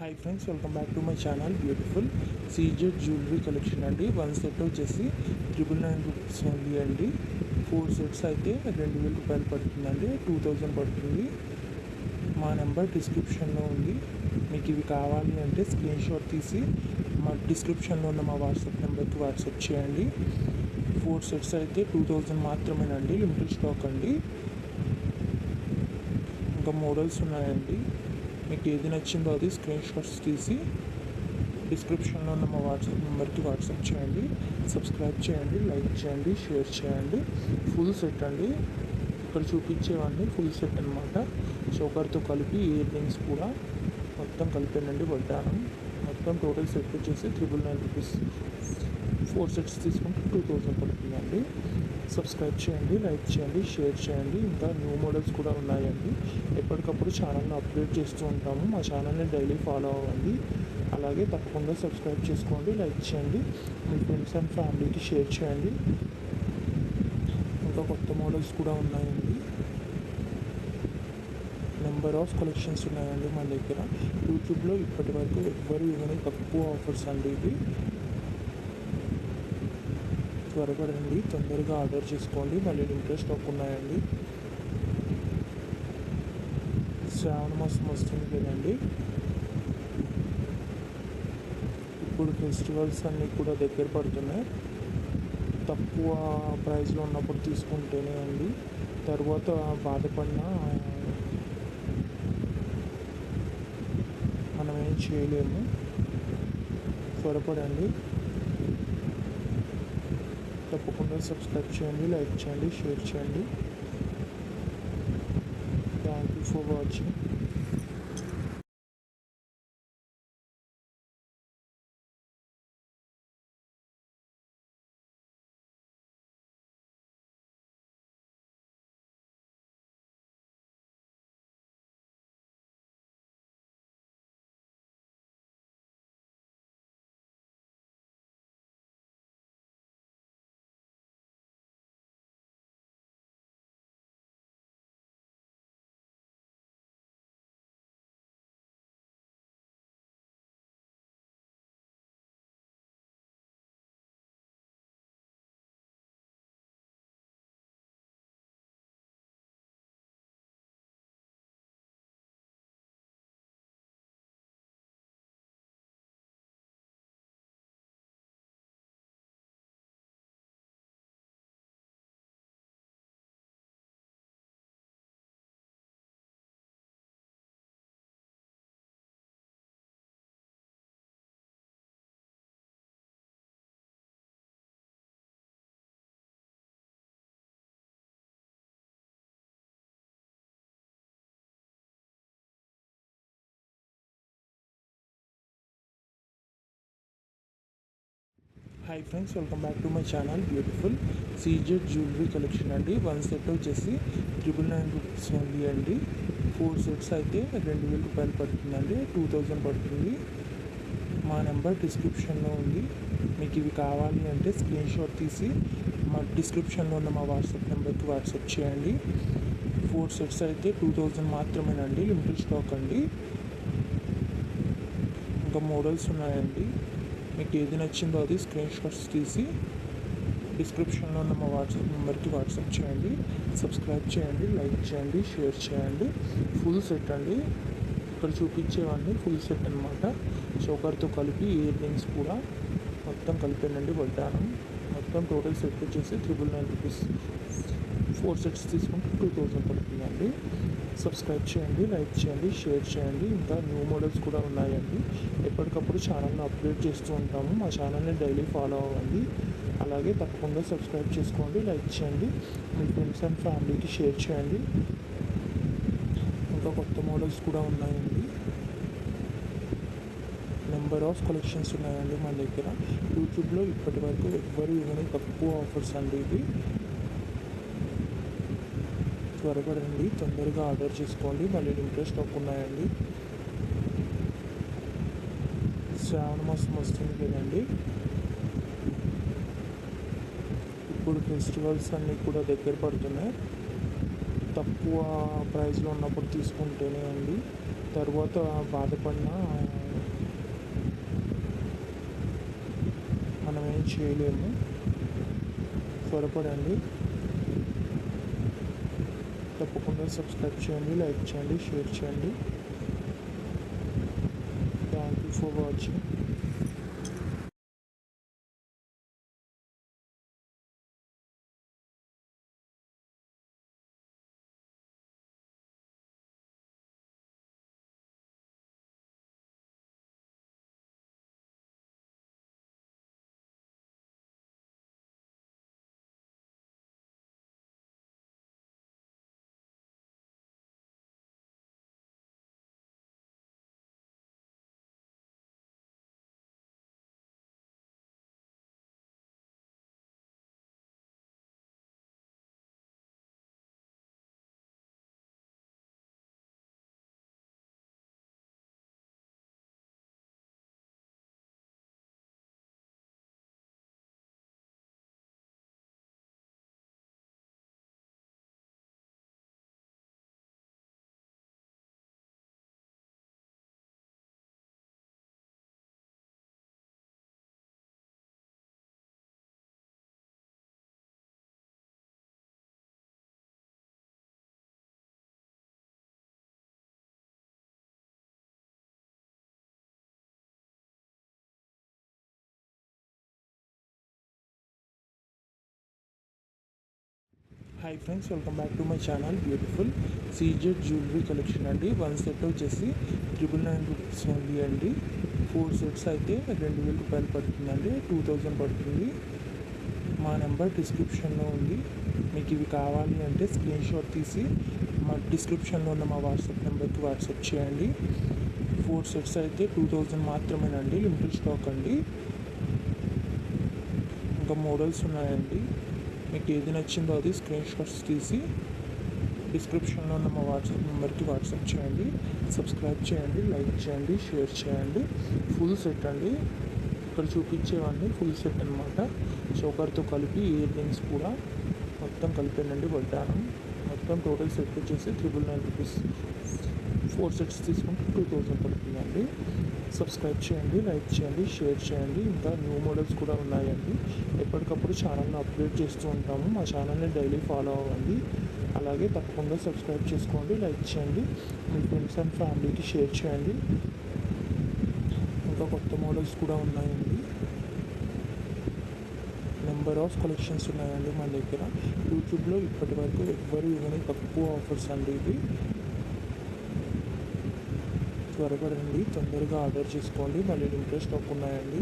Hi friends, welcome back to my channel. Beautiful CZ jewellery collection అండి. 1 set వచ్చేసి 999 rupees only అండి. 4 sets అయితే 2000 రూపాయలు పడుతుందండి. 2000 పడుతుంది. మా నెంబర్ డిస్క్రిప్షన్లో ఉంది. మీకు ఇవి కావాలి అంటే స్క్రీన్ షాట్ తీసి మా డిస్క్రిప్షన్లో ఉన్న మా వాట్సాప్ నెంబర్కి వాట్సాప్ చేయండి. 4 సెట్స్ అయితే 2000 మాత్రమేనండి. లిమిటెడ్ స్టాక్ అండి. ఇంకా మోడల్స్ ఉన్నాయండి. మీకు ఏది నచ్చిందో అది స్క్రీన్ షాట్స్ తీసి డిస్క్రిప్షన్లో ఉన్న మా వాట్సాప్ నెంబర్కి వాట్సాప్ చేయండి. సబ్స్క్రైబ్ చేయండి, లైక్ చేయండి, షేర్ చేయండి. ఫుల్ సెట్ అండి. ఇక్కడ చూపించేవన్నీ ఫుల్ సెట్ అనమాట. చోకర్తో కలిపి ఇయర్ రింగ్స్ కూడా మొత్తం కలిపానండి. వడ్డానం మొత్తం టోటల్ సెట్ వచ్చేసి 999 రూపీస్. 4 సెట్స్ తీసుకుంటే 2000 పడుతుందండి. సబ్స్క్రైబ్ చేయండి, లైక్ చేయండి, షేర్ చేయండి. ఇంకా న్యూ మోడల్స్ కూడా ఉన్నాయండి. ఎప్పటికప్పుడు ఛానల్ని అప్డేట్ చేస్తూ ఉంటాము. మా ఛానల్ని డైలీ ఫాలో అవ్వండి. అలాగే తప్పకుండా సబ్స్క్రైబ్ చేసుకోండి, లైక్ చేయండి, మీ ఫ్రెండ్స్ అండ్ ఫ్యామిలీకి షేర్ చేయండి. ఇంకా కొత్త మోడల్స్ కూడా ఉన్నాయండి. నెంబర్ ఆఫ్ కలెక్షన్స్ ఉన్నాయండి మన దగ్గర. యూట్యూబ్లో ఇప్పటి వరకు ఎవ్వరు ఇవ్వని తక్కువ ఆఫర్స్ అండి ఇవి. త్వరపడండి, తొందరగా ఆర్డర్ చేసుకోండి. మళ్ళీ లిమిటెడ్ స్టాక్ ఉన్నాయండి. శ్రావణ మాసం వస్తుంది కదండి. ఇప్పుడు ఫెస్టివల్స్ అన్నీ కూడా దగ్గర పడుతున్నాయి. తక్కువ ప్రైస్లో ఉన్నప్పుడు తీసుకుంటేనే అండి. తర్వాత బాధపడినా మనం ఏం చేయలేము. త్వరపడండి. తప్పకుండా సబ్స్క్రైబ్ చేయండి, లైక్ చేయండి, షేర్ చేయండి. Thank you for watching. Hi friends, welcome back to my channel. Beautiful CZ jewellery collection అండి. 1 సెట్ వచ్చేసి 999 రూపీస్ ఓన్లీ అండి. 4 సెట్స్ అయితే 2000 రూపాయలు పడుతుందండి. 2000 పడుతుంది. మా నెంబర్ డిస్క్రిప్షన్లో ఉంది. మీకు ఇవి కావాలి అంటే స్క్రీన్ షాట్ తీసి మా డిస్క్రిప్షన్లో ఉన్న మా వాట్సాప్ నెంబర్కి వాట్సాప్ చేయండి. 4 సెట్స్ అయితే 2000 మాత్రమేనండి. లిమిటెడ్ స్టాక్ అండి. ఇంకా మోడల్స్ ఉన్నాయండి. మీకు ఏది నచ్చిందో అది స్క్రీన్ షాట్స్ తీసి డిస్క్రిప్షన్లో ఉన్న మా వాట్సాప్ నెంబర్కి వాట్సాప్ చేయండి. సబ్స్క్రైబ్ చేయండి, లైక్ చేయండి, షేర్ చేయండి. ఫుల్ సెట్ అండి. ఇక్కడ చూపించేవన్నీ ఫుల్ సెట్ అనమాట. చోకర్తో కలిపి ఇయర్ రింగ్స్ కూడా మొత్తం కలిపానండి. వడ్డానం మొత్తం టోటల్ సెట్ వచ్చేసి 999 రూపీస్. 4 సెట్స్ తీసుకుంటే 2000 పడుతుందండి. సబ్స్క్రైబ్ చేయండి, లైక్ చేయండి, షేర్ చేయండి. ఇంకా న్యూ మోడల్స్ కూడా ఉన్నాయండి. ఎప్పటికప్పుడు ఛానల్ని అప్డేట్ చేస్తూ ఉంటాము. మా ఛానల్ని డైలీ ఫాలో అవ్వండి. అలాగే తప్పకుండా సబ్స్క్రైబ్ చేసుకోండి, లైక్ చేయండి, మీ ఫ్రెండ్స్ అండ్ ఫ్యామిలీకి షేర్ చేయండి. ఇంకా కొత్త మోడల్స్ కూడా ఉన్నాయండి. నెంబర్ ఆఫ్ కలెక్షన్స్ ఉన్నాయండి మన దగ్గర. యూట్యూబ్లో ఇప్పటి వరకు ఎవ్వరు ఇవ్వని తక్కువ ఆఫర్స్ అండి ఇవి. త్వరపడండి, తొందరగా ఆర్డర్ చేసుకోండి. మళ్ళీ లిమిటెడ్ స్టాక్ ఉన్నాయండి. శ్రావణ మాసం వస్తుంది కదండి. ఇప్పుడు ఫెస్టివల్స్ అన్నీ కూడా దగ్గర పడుతున్నాయి. తక్కువ ప్రైస్లో ఉన్నప్పుడు తీసుకుంటేనే అండి. తర్వాత బాధపడినా మనం ఏం చేయలేము. త్వరపడండి. తప్పకుండా సబ్స్క్రైబ్ చేయండి, లైక్ చేయండి, షేర్ చేయండి. Thank you for watching. Hi friends, welcome back to my channel. Beautiful CZ jewellery collection అండి. 1 సెట్ వచ్చేసి 999 రూపీస్ ఓన్లీ అండి. 4 సెట్స్ అయితే 2000 రూపాయలు పడుతుందండి. 2000 పడుతుంది. మా నెంబర్ డిస్క్రిప్షన్లో ఉంది. మీకు ఇవి కావాలి అంటే స్క్రీన్ షాట్ తీసి మా డిస్క్రిప్షన్లో ఉన్న మా వాట్సాప్ నెంబర్కి వాట్సాప్ చేయండి. 4 సెట్స్ అయితే 2000 మాత్రమేనండి. లిమిటెడ్ స్టాక్ అండి. ఇంకా మోడల్స్ ఉన్నాయండి. మీకు ఏది నచ్చిందో అది స్క్రీన్ షాట్స్ తీసి డిస్క్రిప్షన్లో ఉన్న మా వాట్సాప్ నెంబర్కి వాట్సాప్ చేయండి. సబ్స్క్రైబ్ చేయండి, లైక్ చేయండి, షేర్ చేయండి. ఫుల్ సెట్ అండి. ఇక్కడ చూపించేవన్నీ ఫుల్ సెట్ అనమాట. చౌకర్తో కలిపి ఇయర్ రింగ్స్ కూడా మొత్తం కలిపానండి. వడ్డానం మొత్తం టోటల్ సెట్ వచ్చేసి 999 రూపీస్. 4 సెట్స్ తీసుకుంటే 2000 పడుతుందండి. సబ్స్క్రైబ్ చేయండి, లైక్ చేయండి, షేర్ చేయండి. ఇంకా న్యూ మోడల్స్ కూడా ఉన్నాయండి. ఎప్పటికప్పుడు ఛానల్ని అప్డేట్ చేస్తూ ఉంటాము. మా ఛానల్ని డైలీ ఫాలో అవ్వండి. అలాగే తప్పకుండా సబ్స్క్రైబ్ చేసుకోండి, లైక్ చేయండి, మీ ఫ్రెండ్స్ అండ్ ఫ్యామిలీకి షేర్ చేయండి. ఇంకా కొత్త మోడల్స్ కూడా ఉన్నాయండి. నెంబర్ ఆఫ్ కలెక్షన్స్ ఉన్నాయండి మన దగ్గర. యూట్యూబ్లో ఇప్పటి వరకు ఎవ్వరు ఇవ్వని తక్కువ ఆఫర్స్ అండి ఇవి. త్వరపడండి, తొందరగా ఆర్డర్ చేసుకోండి. మళ్ళీ లిమిటెడ్ స్టాక్ ఉన్నాయండి.